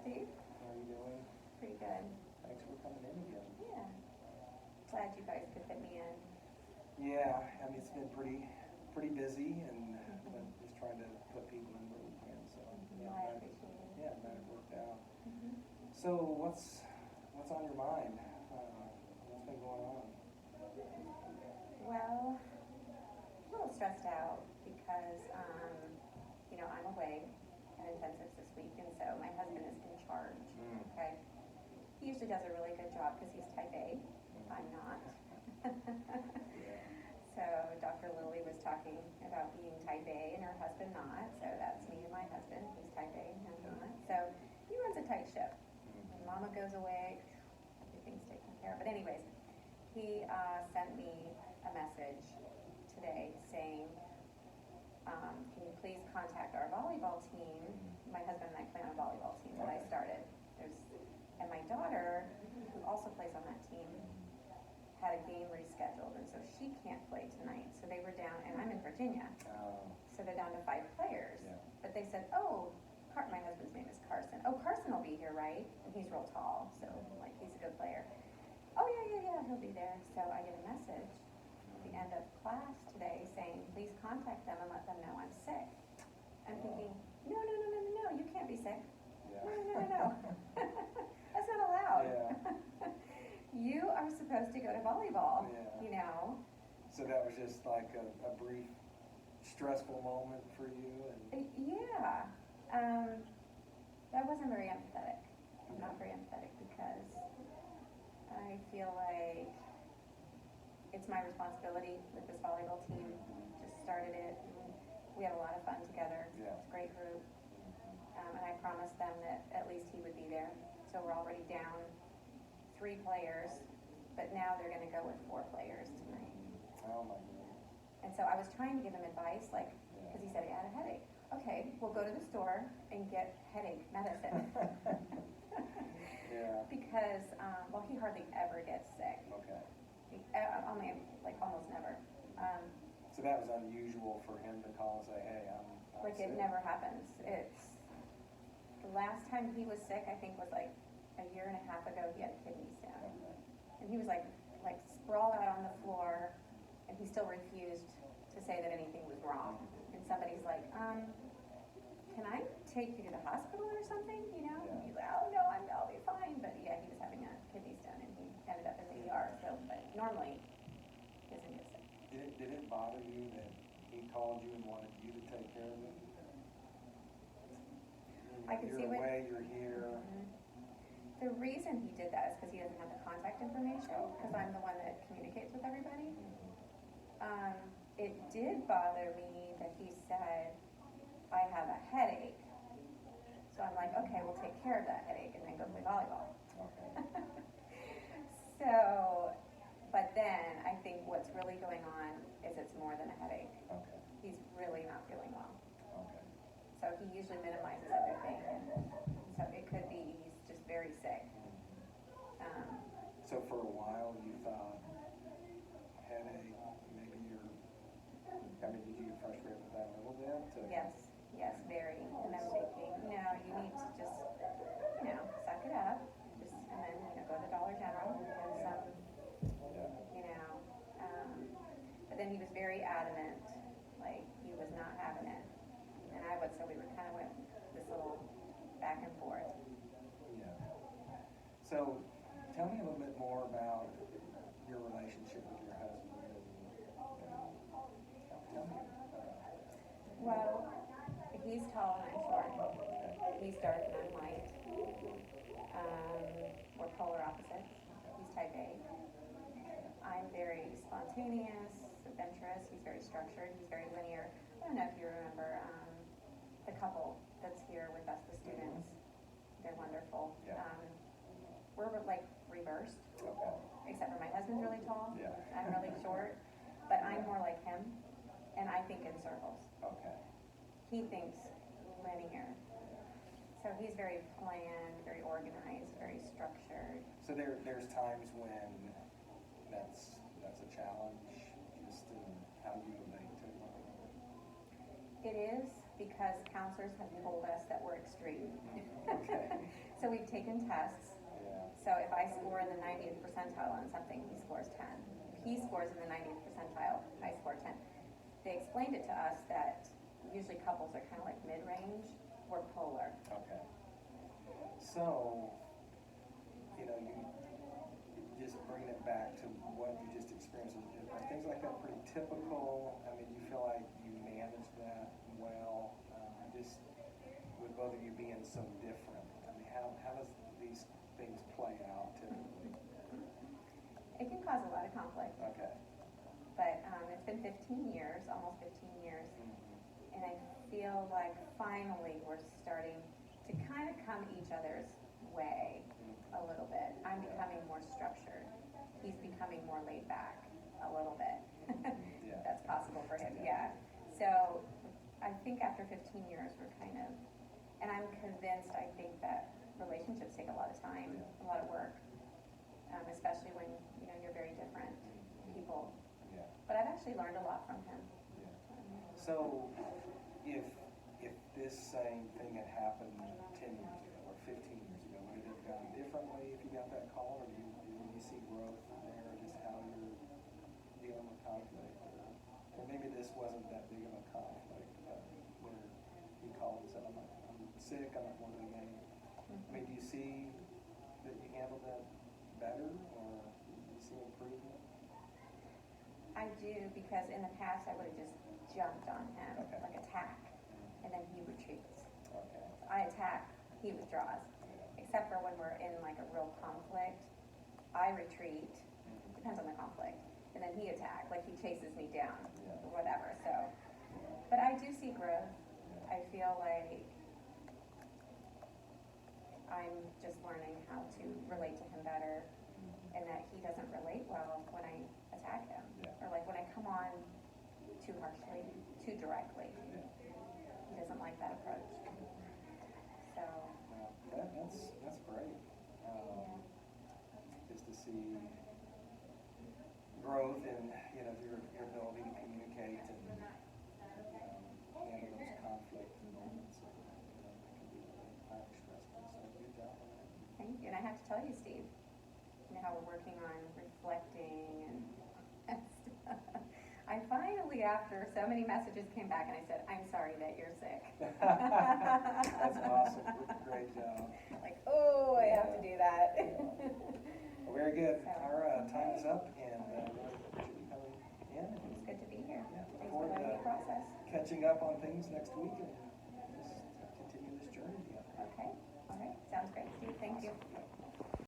Steve. How are you doing? Pretty good. Thanks for coming in again. Yeah. Glad you guys could fit me in. Yeah, I mean, it's been pretty busy, and but just trying to put people in where we can. So I appreciate it. Yeah, glad it worked out. So what's on your mind? What's been going on? Well, a little stressed out because, I'm away at intensives this week, and so my husband is in charge. Okay. He usually does a really good job because he's type A. I'm not. So Dr. Lilly was talking about being type A and her husband not. So that's me and my husband. He's type A and I'm not. So he runs a tight ship. When Mama goes away, everything's taken care of. But anyways, he sent me a message today saying, can you please contact our volleyball team? My husband and I play on a volleyball team that I started. And my daughter, who also plays on that team, had a game rescheduled, and so she can't play tonight. So they were down, and I'm in Virginia. So they're down to 5 players. Yeah. But they said, my husband's name is Carson. Oh, Carson will be here, right? And he's real tall, so he's a good player. Oh, yeah, he'll be there. So I get a message at the end of class today saying, please contact them and let them know I'm sick. I'm thinking, no, you can't be sick. Yeah. No. That's not allowed. Yeah. You are supposed to go to volleyball, So that was just like a brief, stressful moment for you? Yeah. That wasn't very empathetic. I'm not very empathetic because I feel like it's my responsibility with this volleyball team. Just started it. We had a lot of fun together. Yeah. It's a great group. And I promised them that at least he would be there. So we're already down 3 players, but now they're going to go with 4 players tonight. Oh my God. And so I was trying to give him advice, because he said he had a headache. Okay, we'll go to the store and get headache medicine. Yeah. Because, he hardly ever gets sick. Okay. Almost never. So that was unusual for him to call and say, hey, I'm sick. It never happens. It's the last time he was sick, I think, was a year and a half ago. He had a kidney stone. Okay. And he was sprawled out on the floor, and he still refused to say that anything was wrong. And somebody's like, can I take you to the hospital or something? Yeah. And he's like, oh no, I'll be fine. But yeah, he was having a kidney stone, and he ended up in the ER. So, but normally he doesn't get sick. Did it bother you that he called you and wanted you to take care of it? I can see you're away, you're here. Mm-hmm. The reason he did that is because he doesn't have the contact information, because I'm the one that communicates with everybody. It did bother me that he said, I have a headache. So I'm like, okay, we'll take care of that headache and then go play volleyball. Okay. But then I think what's really going on is it's more than a headache. Okay. He's really not feeling well. Okay. So he usually minimizes everything. So it could be he's just very sick. So for a while you thought headache, maybe did you get frustrated with that a little bit? Yes, very. And I'm thinking, you need to just, suck it up. And then, go to Dollar General and some, but then he was very adamant, he was not having it. And I would, so we were kind of went this little back and forth. Yeah. So tell me a little bit more about your relationship with your husband. Tell me. Well, he's tall and I'm short. He's dark and I'm light. We're polar opposites. He's type A. I'm very spontaneous, adventurous. He's very structured. He's very linear. I don't know if you remember the couple that's here with us, the students. They're wonderful. Yeah. We're reversed. Okay. Except for my husband's really tall. Yeah. I'm really short. But I'm more like him. And I think in circles. Okay. He thinks linear. So he's very planned, very organized, very structured. So there's times when that's a challenge, just in how you relate to one another. It is, because counselors have told us that we're extreme. Okay. So we've taken tests. Yeah. So if I score in the 90th percentile on something, he scores 10. If he scores in the 90th percentile, I score 10. They explained it to us that usually couples are kind of like mid-range. We're polar. Okay. So, you know, you just bringing it back to what you just experienced. Are things like that pretty typical? I mean, do you feel like you manage that well? Just with both of you being so different, I mean, how does these things play out typically? It can cause a lot of conflict. Okay. But it's been 15 years, almost 15 years, and I feel like finally we're starting to kind of come each other's way a little bit. I'm becoming more structured. He's becoming more laid back a little bit. Yeah. That's possible for him, yeah. So I think after 15 years we're kind of, and I'm convinced, I think that relationships take a lot of time, a lot of work, especially when, you know, you're very different people. Yeah. But I've actually learned a lot from him. Yeah. So, if this same thing had happened 10 years ago or 15 years ago, would it have gone differently if you got that call, or do you see growth there, just how you're dealing with conflict? Or maybe this wasn't that big of a conflict, but where he called and said, I'm sick, I'm not going to the game. I mean, do you see that you handled that better, or do you see improvement? I do, because in the past I would have just jumped on him, Okay. like attack, and then he retreats. Okay. I attack, he withdraws. Except for when we're in like a real conflict, I retreat, depends on the conflict, and then he attacks, like he chases me down, or whatever, so. But I do see growth. I feel like I'm just learning how to relate to him better, and that he doesn't relate well when I attack him. Or like when I come on too harshly, too directly. He doesn't like that approach. So. That's great. Just to see growth in, you know, your ability to communicate and handle those conflict moments. You know, that can be really highly stressful. So good job on that. Thank you. And I have to tell you, Steve, you know how we're working on reflecting and stuff. I finally, after so many messages, came back and I said, I'm sorry that you're sick. That's awesome. Great job. Like, oh, I have to do that. Well, very good. So, Our time is up, and really appreciate you coming in. it's good to be here. Yeah, Thanks look for forward letting me to process. catching up on things next week and just continue this journey together. Okay. All right. Sounds great, Steve. Thank you. Awesome.